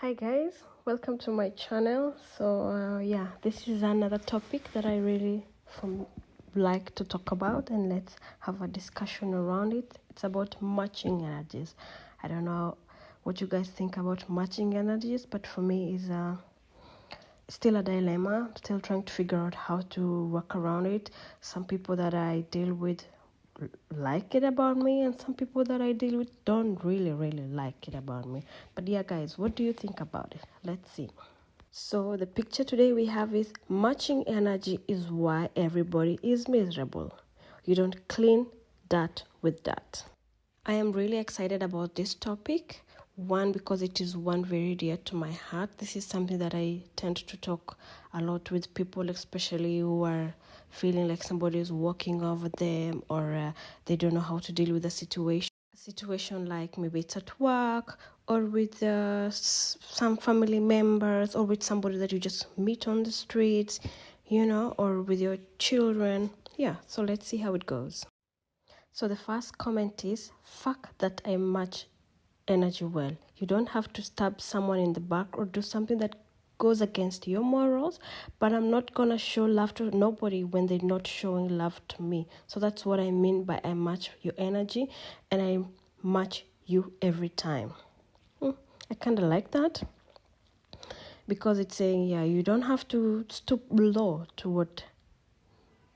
Hi guys, welcome to my channel. So this is another topic that I really like to talk about, and let's have a discussion around it. It's about matching energies. I don't know what you guys think about matching energies, but for me is still a dilemma. I'm still trying to figure out how to work around it. Some people that I deal with like it about me, and some people that I deal with don't really like it about me. But yeah guys, what do you think about it? Let's see. So the picture today we have is matching energy is why everybody is miserable. You don't clean that with that. I am really excited about this topic. One, because it is one very dear to my heart. This is something that I tend to talk a lot with people, especially who are feeling like somebody is walking over them, or they don't know how to deal with a situation. A situation like maybe it's at work, or with some family members, or with somebody that you just meet on the streets, or with your children. Yeah, so let's see how it goes. So the first comment is, fuck that I match energy well. You don't have to stab someone in the back or do something that goes against your morals, but I'm not gonna show love to nobody when they're not showing love to me. So that's what I mean by I match your energy, and I match you every time. I kind of like that, because it's saying, yeah, you don't have to stoop low to what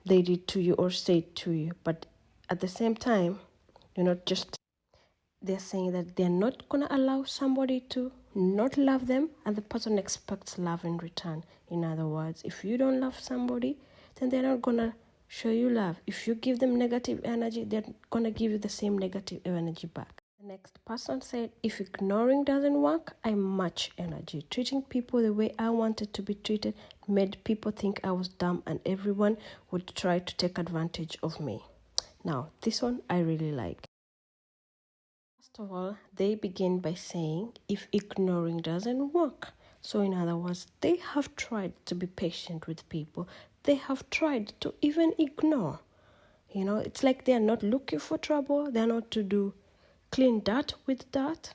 they did to you or said to you, but at the same time, you're not just, they're saying that they're not going to allow somebody to not love them, and the person expects love in return. In other words, if you don't love somebody, then they're not going to show you love. If you give them negative energy, they're going to give you the same negative energy back. The next person said, if ignoring doesn't work, I match energy. Treating people the way I wanted to be treated made people think I was dumb, and everyone would try to take advantage of me. Now, this one I really like. First of all, they begin by saying, if ignoring doesn't work. So in other words, they have tried to be patient with people. They have tried to even ignore. It's like they're not looking for trouble. They're not to do clean that with that.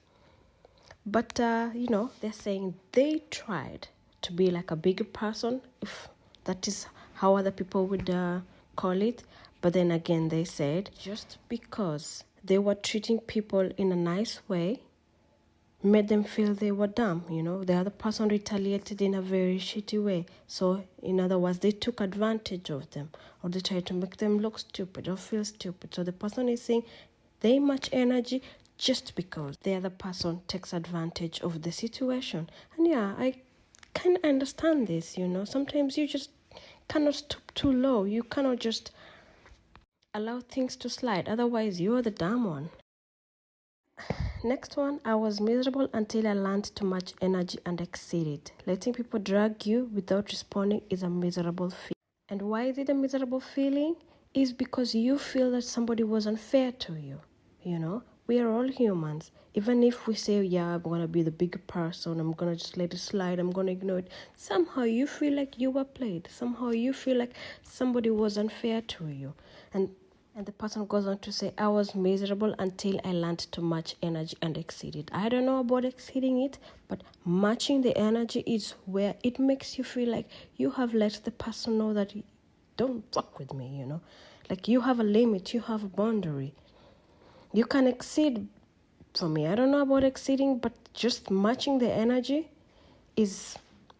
But, they're saying they tried to be like a bigger person, if that is how other people would call it. But then again, they said just because they were treating people in a nice way made them feel they were dumb. The other person retaliated in a very shitty way. So in other words, they took advantage of them, or they tried to make them look stupid or feel stupid. So the person is saying they match energy just because the other person takes advantage of the situation. And yeah, I kind of understand this. Sometimes you just cannot stoop too low. You cannot just allow things to slide, otherwise you're the dumb one. Next one, I was miserable until I learned to match energy and exceed it. Letting people drag you without responding is a miserable feeling. And why is it a miserable feeling? Is because you feel that somebody was unfair to you. We are all humans. Even if we say, yeah, I'm going to be the bigger person, I'm going to just let it slide, I'm going to ignore it, somehow you feel like you were played. Somehow you feel like somebody was unfair to you. And the person goes on to say, I was miserable until I learned to match energy and exceed it. I don't know about exceeding it, but matching the energy is where it makes you feel like you have let the person know that don't fuck with me, Like you have a limit, you have a boundary. You can exceed for me. I don't know about exceeding, but just matching the energy is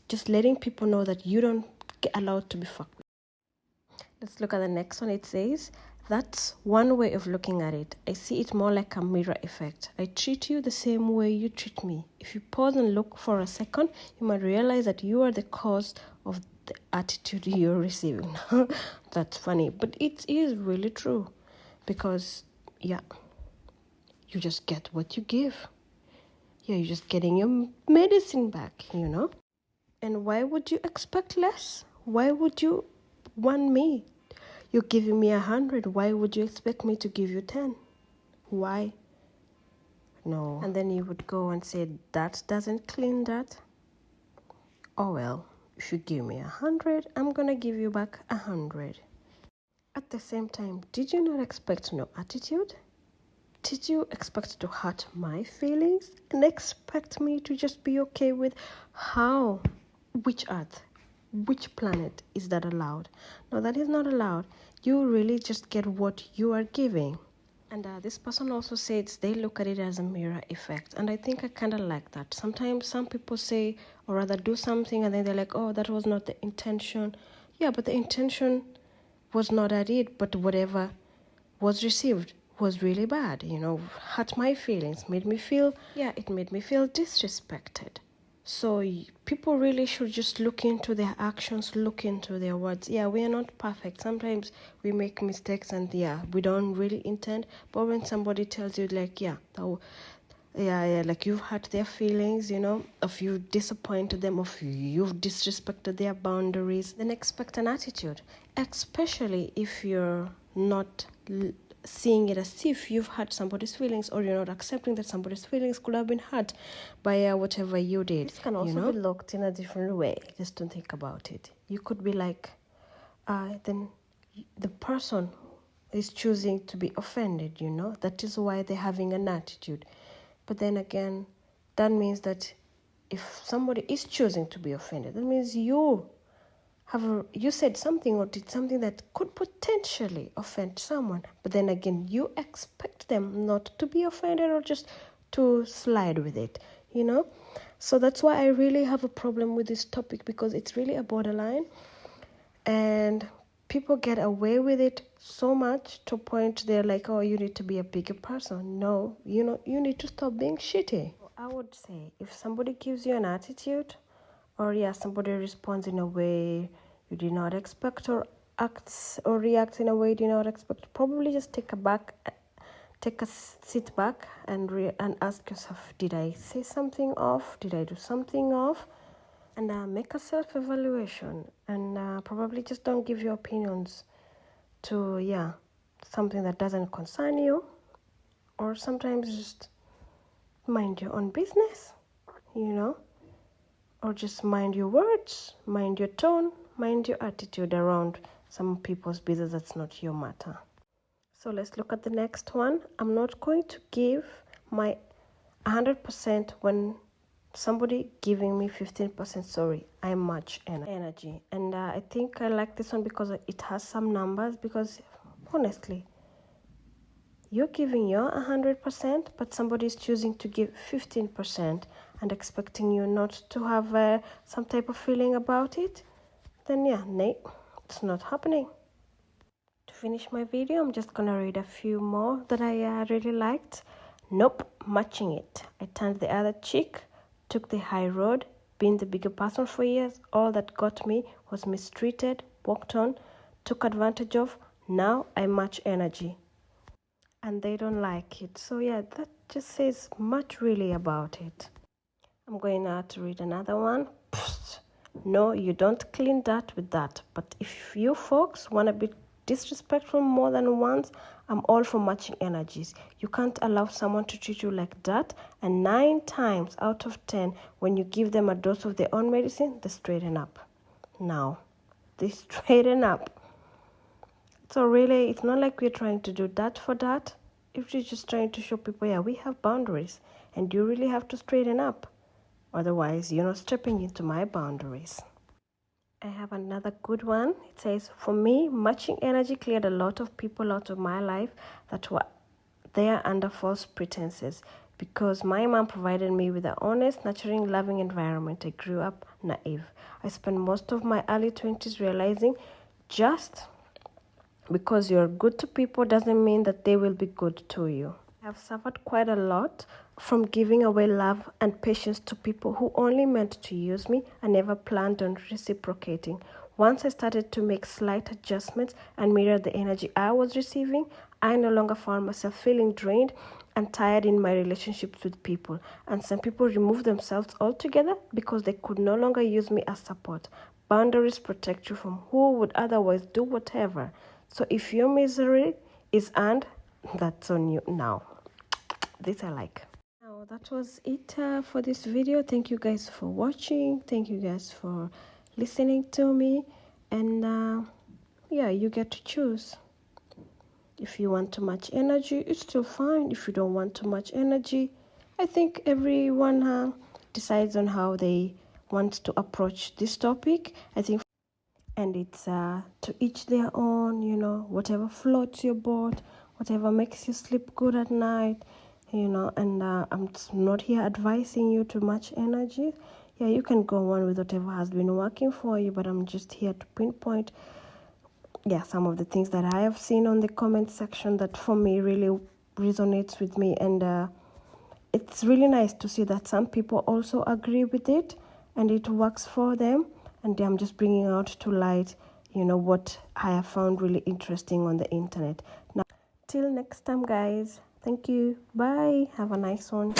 just letting people know that you don't get allowed to be fucked with. Let's look at the next one. It says, that's one way of looking at it. I see it more like a mirror effect. I treat you the same way you treat me. If you pause and look for a second, you might realize that you are the cause of the attitude you're receiving. That's funny, but it is really true, because, yeah, you just get what you give. Yeah, you're just getting your medicine back, And why would you expect less? Why would you want me? You're giving me 100. Why would you expect me to give you 10? Why? No. And then you would go and say, that doesn't clean that. Oh well, if you give me 100, I'm gonna give you back 100. At the same time, did you not expect no attitude? did you expect to hurt my feelings and expect me to just be okay with which earth, which planet is that allowed? No, that is not allowed. You really just get what you are giving. And this person also says they look at it as a mirror effect. And I think I kind of like that. Sometimes some people say, or rather do something, and then they're like, oh, that was not the intention. Yeah, but the intention was not at it, but whatever was received was really bad, hurt my feelings, made me feel disrespected. So people really should just look into their actions, look into their words. Yeah, we are not perfect. Sometimes we make mistakes and we don't really intend. But when somebody tells you like, like you've hurt their feelings, if you disappointed them, if you've disrespected their boundaries, then expect an attitude, especially if you're not seeing it as if you've hurt somebody's feelings, or you're not accepting that somebody's feelings could have been hurt by whatever you did. This can also be looked in a different way. Just don't think about it. You could be like, then the person is choosing to be offended, that is why they're having an attitude. But then again, that means that if somebody is choosing to be offended, that means you said something or did something that could potentially offend someone, but then again you expect them not to be offended or just to slide with it, so that's why I really have a problem with this topic, because it's really a borderline and people get away with it so much to point they're like, oh, you need to be a bigger person. No, you need to stop being shitty. I would say if somebody gives you an attitude, or somebody responds in a way you did not expect, or acts or reacts in a way you did not expect, probably just take a sit back and ask yourself, did I say something off? Did I do something off? And make a self-evaluation, and probably just don't give your opinions to something that doesn't concern you, or sometimes just mind your own business, or just mind your words, mind your tone, mind your attitude around some people's business that's not your matter. So let's look at the next one. I'm not going to give my 100% when somebody giving me 15%. Sorry, I match energy. And I think I like this one because it has some numbers, because honestly, you're giving your 100%, but somebody is choosing to give 15% and expecting you not to have some type of feeling about it, then nay, it's not happening. To finish my video, I'm just gonna read a few more that I really liked. Nope, matching it. I turned the other cheek, took the high road, been the bigger person for years. All that got me was mistreated, walked on, took advantage of. Now I match energy. And they don't like it. So that just says much really about it. I'm going now to read another one. No, you don't clean that with that. But if you folks want to be disrespectful more than once, I'm all for matching energies. You can't allow someone to treat you like that. And 9 times out of 10, when you give them a dose of their own medicine, they straighten up. Now, they straighten up. So really, it's not like we're trying to do that for that. If you're just trying to show people, we have boundaries, and you really have to straighten up. Otherwise, you're not stepping into my boundaries. I have another good one. It says, for me, matching energy cleared a lot of people out of my life that were there under false pretenses, because my mom provided me with an honest, nurturing, loving environment. I grew up naive. I spent most of my early 20s realizing just because you're good to people doesn't mean that they will be good to you. I have suffered quite a lot from giving away love and patience to people who only meant to use me and never planned on reciprocating. Once I started to make slight adjustments and mirror the energy I was receiving, I no longer found myself feeling drained and tired in my relationships with people. And some people removed themselves altogether because they could no longer use me as support. Boundaries protect you from who would otherwise do whatever. So if your misery is earned, that's on you now. This I like. Now that was it for this video. Thank you guys for watching. Thank you guys for listening to me. And you get to choose. If you want too much energy, it's still fine. If you don't want too much energy, I think everyone decides on how they want to approach this topic. I think, and it's to each their own, you know, whatever floats your boat, whatever makes you sleep good at night, you know. And I'm not here advising you too much energy. Yeah, you can go on with whatever has been working for you, but I'm just here to pinpoint, yeah, some of the things that I have seen on the comment section that for me really resonates with me. And it's really nice to see that some people also agree with it and it works for them. And I'm just bringing out to light, you know, what I have found really interesting on the internet. Now, till next time, guys. Thank you. Bye. Have a nice one.